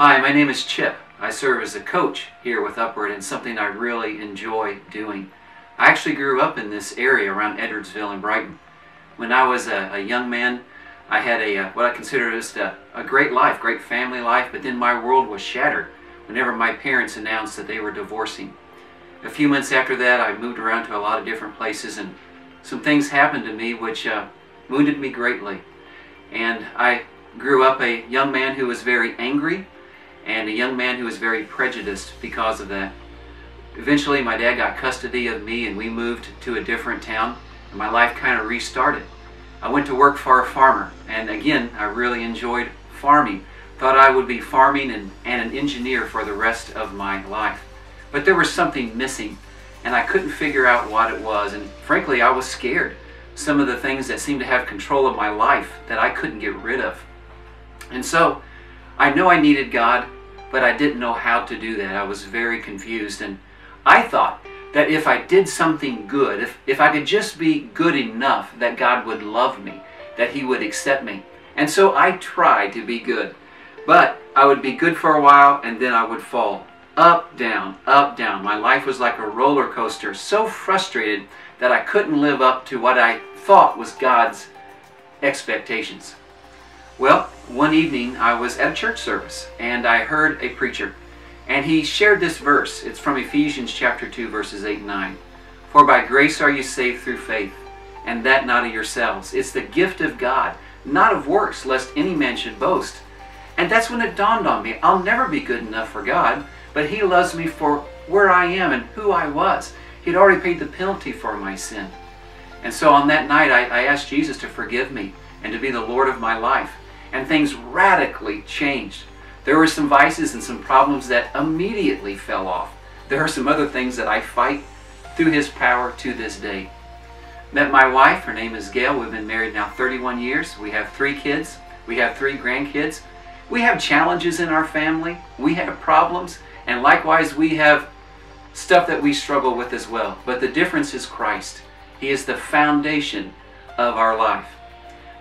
Hi, my name is Chip. I serve as a coach here with Upward, and something I really enjoy doing. I actually grew up in this area around Edwardsville and Brighton. When I was a young man, I had what I consider just a great life, great family life, but then my world was shattered whenever my parents announced that they were divorcing. A few months after that, I moved around to a lot of different places, and some things happened to me which wounded me greatly. And I grew up a young man who was very angry, and a young man who was very prejudiced because of that. Eventually my dad got custody of me and we moved to a different town, and my life kind of restarted. I went to work for a farmer, and again I really enjoyed farming. Thought I would be farming and an engineer for the rest of my life. But there was something missing, and I couldn't figure out what it was, and frankly I was scared. Some of the things that seemed to have control of my life that I couldn't get rid of. And so I know I needed God, but I didn't know how to do that. I was very confused, and I thought that if I did something good, if I could just be good enough, that God would love me, that He would accept me. And so I tried to be good, but I would be good for a while and then I would fall. Up, down, up, down. My life was like a roller coaster, so frustrated that I couldn't live up to what I thought was God's expectations. Well, one evening I was at a church service and I heard a preacher, and he shared this verse. It's from Ephesians chapter 2 verses 8 and 9. For by grace are you saved through faith, and that not of yourselves. It's the gift of God, not of works, lest any man should boast. And that's when it dawned on me, I'll never be good enough for God, but He loves me for where I am and who I was. He'd already paid the penalty for my sin. And so on that night I asked Jesus to forgive me and to be the Lord of my life. And things radically changed. There were some vices and some problems that immediately fell off. There are some other things that I fight through His power to this day. Met my wife, her name is Gail. We've been married now 31 years. We have 3 kids. We have 3 grandkids. We have challenges in our family. We have problems. And likewise, we have stuff that we struggle with as well. But the difference is Christ. He is the foundation of our life.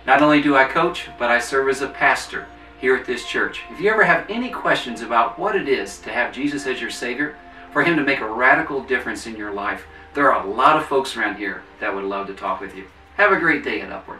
Not only do I coach, but I serve as a pastor here at this church. If you ever have any questions about what it is to have Jesus as your Savior, for Him to make a radical difference in your life, there are a lot of folks around here that would love to talk with you. Have a great day at Upward.